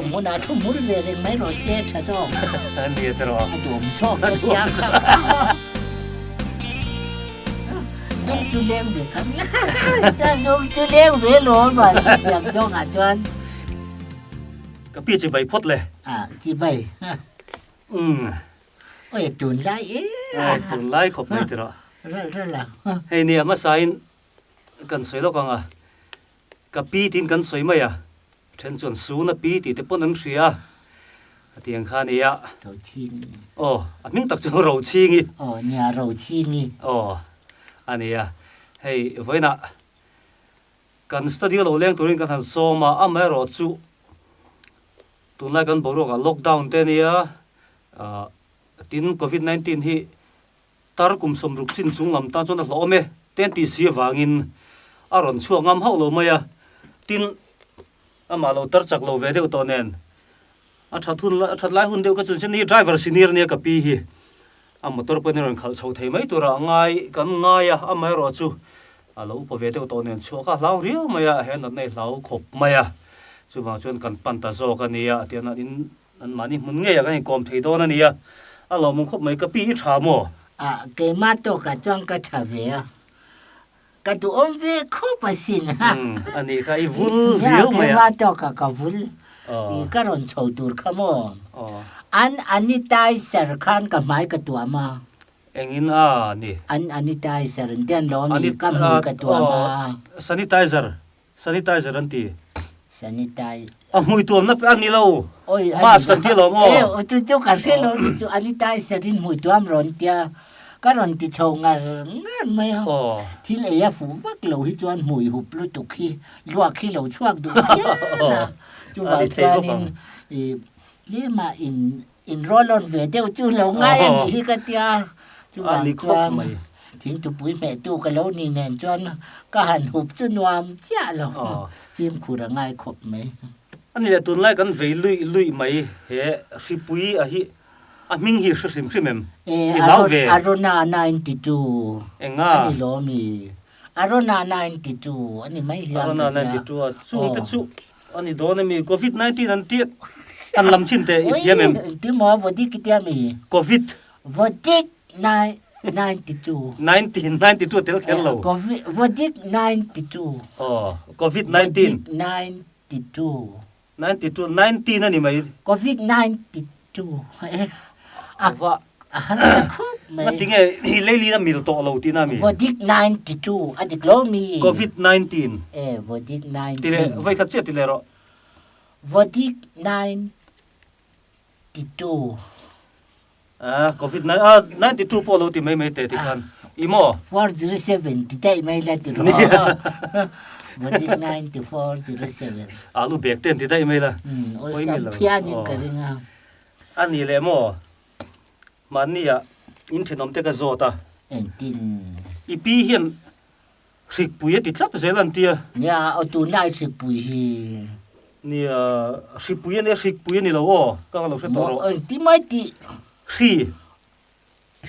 muốn ăn chung muốn về đến mấy rồi xe chả cho anh đi rồi đuổi cho cái giang sao lúc chú lên về khám cha lúc chú lên về rồi mà chẳng cho ngà choan cái bia chỉ bảy phút lệ chỉ bảy ôi tuần lại tuần lại khóc này rồi rất là hay nè mà sai cần sấy đâu con cái bia tin cần sấy mày trên chuẩn số nó bia thì bốn năm xia tiền khan này rau chi mình tập trung rau chi nhỉ nhà rau chi nhỉ anh ấy hay vậy nè cần study lâu lên tụi mình cần hành số mà mấy rồi chú tụi lại cần bảo rồi cái lockdown thế này tin COVID-19 hi tar kum som ruk sin chung lam ta chon lo me ten ti sia wangin aron chuang ngam ho lo maya tin ama lo tar chak lo ve de to nen a that lai hun de ka chun sin ni driver senior ne ka pi hi a motor pe ron khal chho thei mai tura ngai kan ngai a mai ro chu a lo po ve de to nen chu ka lau ri maya hen na nei lau khop maya chu wa chon kan pan ta zo ka ni a tian in an mani mun nge ya ka kom thei do na ni a lo mong khop mai ka pi tha mo cái mắt tôi cả trong cái thà về cái tụ ôm về không phải xin ha anh ấy cái vul nhiều cái mắt tôi cả vul cái rốn sầu tur không anh ấy tai sờ khăn cái máy cái tụ mà anh in nè anh ấy tai sờ đến đó nè cái mũi cái tụ mà sanitizer anh ti sanitizer mùi tuồng nó phải ăn đi lâu mask cần thiết lắm chú cả xe lâu chú anh ấy tai sờ đến mùi tuồng rồi tia cái ròn thì trâu ngà mấy thì lấy phủ vác lẩu thì cho ăn mùi hụp lôi tục khi luộc khi lẩu chuột đủ nè chú bảo cho nên lý mà in roll về theo chú lẩu ngay anh thì cái tia chú bảo cho thì tụi bụi mẹ tu cái lẩu này nè cho cái hàn hụp cho noam chả lẩu phim khu là ngay khop mấy anh là tuần lại cần về lụi mấy hệ khi bụi hi mình hiểu sự sim em Arona 92 anh lo mi Arona 92 anh mấy hiểu Arona 92 chú anh đó này mi COVID-19 anh tiết anh làm chín thế hiếm em tí mò vô đi cái mi COVID vô đi 92 tel khen lâu vô đi 92 COVID-19 19 anh mấy COVID-92 vợ mà tiếng ấy lấy lý là mì tổ lâu tin à mì COVID-92 anh chỉ lo mi COVID-19 COVID-19 thì là vậy khát chết thì là rồi COVID-92 COVID-92 po lâu thì mấy tệ thì kan imo 407 thì đây mấy là từ đó COVID-19 407 alu bek ten thì đây mấy là ôi sao pia những cái này à anh đi lấy mo mà anh à in trên ông tega zota tin ipi hiền khik bùi thì chắc dễ lần tia nhà ở tủ này khik bùi ni khik bùi ni lâu các lâu sẽ to rồi tí mấy tí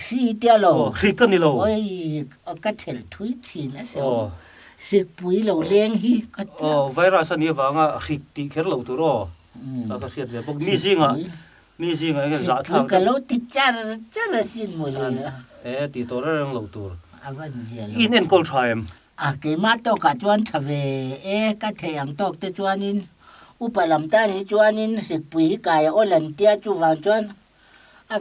khi tia lâu khik cái ni lâu ôi cái thel thui chi nữa sao khik bùi lâu lên hi virus anh vàng à khik tí khét lâu tu rồi các cái chuyện bốc mi gì cái giá thang cái lâu tí chả là xin một lần tí to ra lâu tu in and cold time cái mắt tôi cả chuan thà về cái thầy ăn tóc tới chuan in upalam ta đi chuan in khik bùi cái ô lần tia chu vàng chuan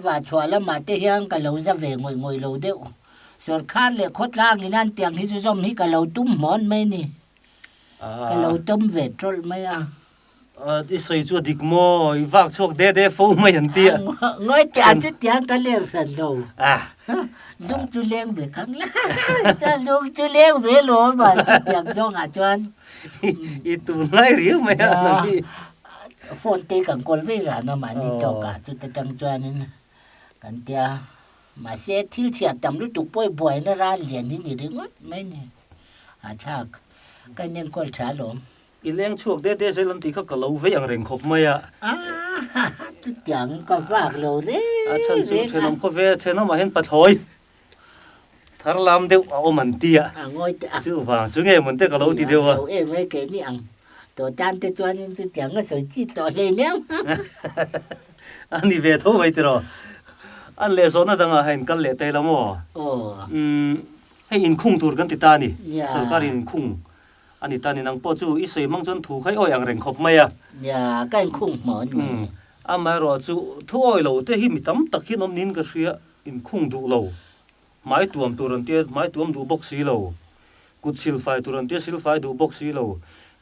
và chua là mà thế hiện cái lâu ra về ngồi lâu đeo rồi khát lệ khót lang thì nan tiếng thì zoom thì cái lâu tum món mấy nè cái lâu tum về trôi mấy đi xây chùa địch mò vác chuộc đê phô mấy anh tia ngồi chả chút tiếng cái liền sần đầu lúc chú lên về khăng lá cha lúc chú lên về lối mà chút tiếng cho ngà chuan ít tụ lại riu mấy anh phone tê càng còn về ra nó mà đi cho cả chút tăng chuan nên cái tia mà xe thiếu thiệt tầm lúc tụ bồi nó ra liền như đi ngót mấy nè chắc cái nên coi trả lộn ilang chuộc đê sẽ làm tí các cái lâu với anh rèn khop mày chút tiếng có vác lâu đấy chân ông có về chân ông mà hiện bắt thôi thar làm đều ôm mình tia ngồi chú vàng chú nghe mình tê cái lâu thì đều em mấy cái này tổ tan te chuan in chu tiang a soi chi to le nem ani ve tho mai tiro an le so na danga hain kal le te lamo hei in khung tur kan ti ta ni sarkar in khung ani ta ni nang po chu i sei mang chon thu khai oi ang reng khop mai a ya kan khung mo ni a mai ro chu thu oi lo te hi mi tam tak hi nom nin ka ria in khung du lo mai tuam turan te mai tuam du box si lo kut sil fai turan te sil fai du box si lo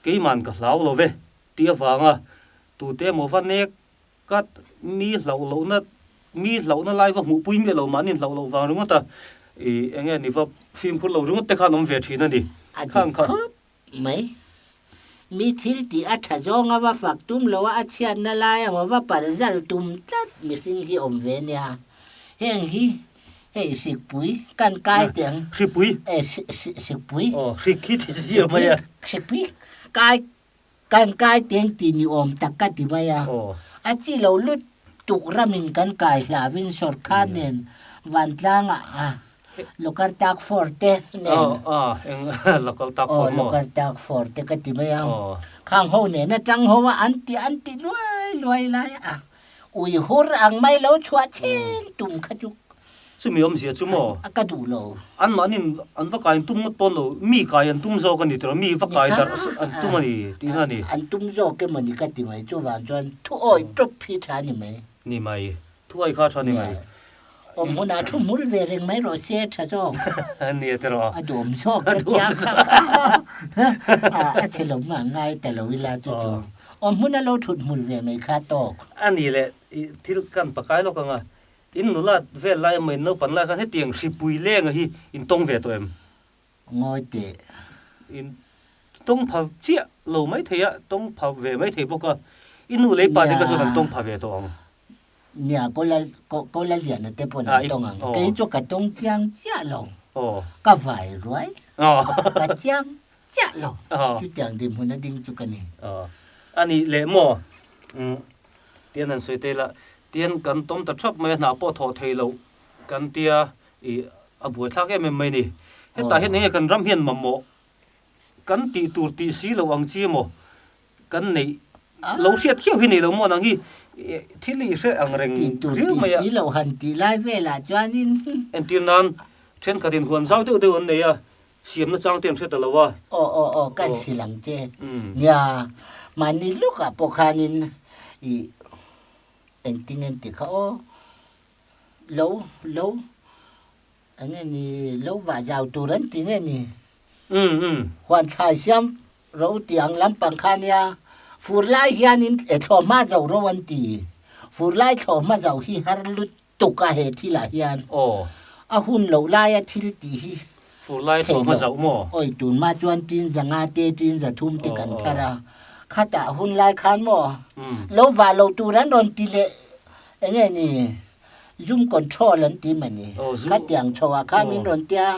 ke man ka hlau lo ve tia wanga tu te mo van nek kat mi hlau na lai va mu pui mi lo manin hlau lo wang runga ta enge ni va phim khul lo runga te kha nom ve thina ni khang kha mai mi thil ti a tha zonga wa fak tum lo a chian na la ya wa par zal tum tat mi sing hi om ve nya heng hi hei sik pui kan kai tiang sik pui sik pui sik ki ti si ma ya sik pui kai kan kai tiang ti ni om tak ka ti ma ya a chi lo lut tuk ramin kan kai la vin sor khan nen van tlang a lokal tak forte nen eng lokal tak forte lokal tak forte ka ti ma ya khang ho ne na chang ho wa anti loi la ya ui hor ang mai lo chua chen tum kha chu chu mi om sia chu mo ka du lo an manin an va kai tum mot pon lo mi kai an tum zo kan ni tro mi va kai dar an tum ani ti na ni an tum zo ke mani ka ti mai chu wan chuan thu oi trop phi tha ni mai ni mai thu ai kha tha ni mai om hona thu mul ve reng mai ro se tha zo ni tro a dom zo ka tia kha a chelo ma ngai ta lo ila chu chu om hona lo thut mul ve mai kha tok ani le thil kan pakai lo ka nga in nula ve lai mai no pan lai khan he tiang si pui le nga hi in tong ve to em ngoi te in tong pha chia lo mai theya tong pha ve mai thei boka in nu le pa de ka so kan tong pha ve to ang nya ko la lian te pon tong ang ke chu ka tong chiang chia lo ka vai roi ka chiang chia lo chu tiang dim huna ding chu ka ni ani le mo tian an soi te la tian kan tom ta thap mai na po tho thei lo kan tia i abu thak em mai ni he ta he ne kan ram hian mammo kan ti tur ti si lo ang chi mo kan nei lo hiat khiu hi ni lo mo nang hi thili se ang reng ri ma ya si lo han ti lai ve la chuanin en tin nan chen ka din huan zau de on ne ya siam na chang tem se ta lo wa kan silang che ya mani luka pokanin i entinen ti ka lo ane ni lo va zau turan ti ne ni huan chai siam ro tiang lam pang khan ya fur lai hianin e tho ma zau ro wan ti fur lai tho ma zau hi har lut tu ka he thi la hian a hun lo lai a thil ti hi fur lai tho ma zau mo oi tun ma chuan tin zanga te tin za thum ti kan thara khata hun lai khan mo lo va lo turan ron ti le enge ni zoom control an ti mani kha tiang chowa kha min ron tia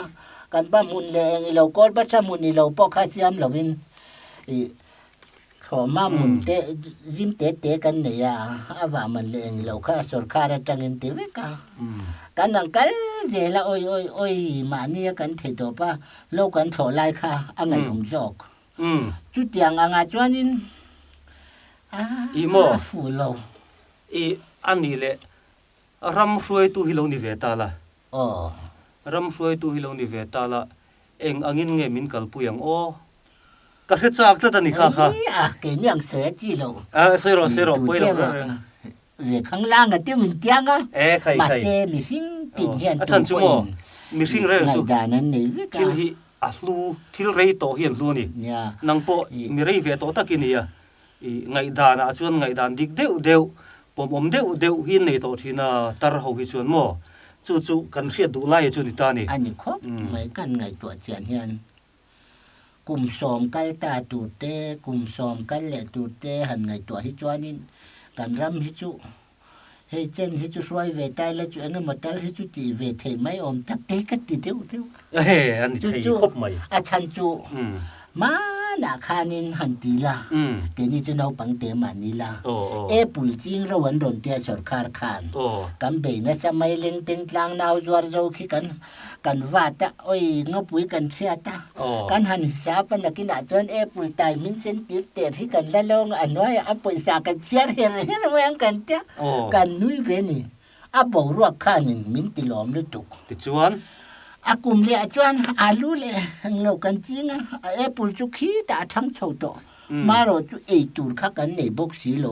kan ba mun le eng lo kor ba cha mun ni lo po kha siam lo win i thoma mun te jim te kan ne ya awa man le eng lo kha sor kha ra tangin ti ve ka kan nang kal je la oi ma ni kan the do pa lo kan tho lai kha angai um jok chu tiang anga chuanin i mo fu lo i ani le ram ruai tu hilo ni ve ta la ram ruai tu hilo ni ve ta la eng angin nge min kal puyang ka hre chak ta ni kha ke nyang se chi lo se ro poi lo ve khang lang ga ti min tiang a khai ma se mi sing tin hian chan chu mo mi sing re su da nan nei ve ka thil hi a hlu thil rei to hian hlu ni nang po mi rei ve to takini ya i ngai dan a chuan ngai dan dik deu pom om deu hin nei to thina tar ho hi chuan mo chu kan hriat du lai chu ni ta ni ani khop mai kan ngai to chian hian kum som kal ta tu te kum som kal le tu te han ngai to hi chuanin kan ram hi chu hei chen hi chu suai ve tai la chu anga matal hi chu ti ve thei mai om tak te ka ti deu ani thei khop mai a chan chu ma na kanin handila kini chunaw pang te Manila Apple jing rawan ron tia sarkar khan kan be na sa may leng ting tlang naw zuar zo ki kan vata oi ngapui kan siata kan hanisapan na kinachon Apple time min sentir ter hi kan lalong anoy apoy sa kan siar her wang kan tia kan nui veni abo ruak khanin min tilom lutuk tichuan akum le chuan alu le nglo kan chinga Apple chu khi ta thang chho to maro chu e tur kha kan nei box si lo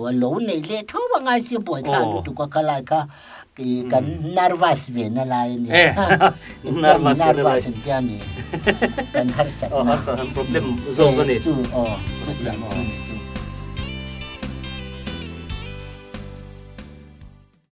nei le thowa ngai si boy tha tu ka kala ka ki kan nervous ve na lai ni nervous tiami kan har sak problem zo ka ni problem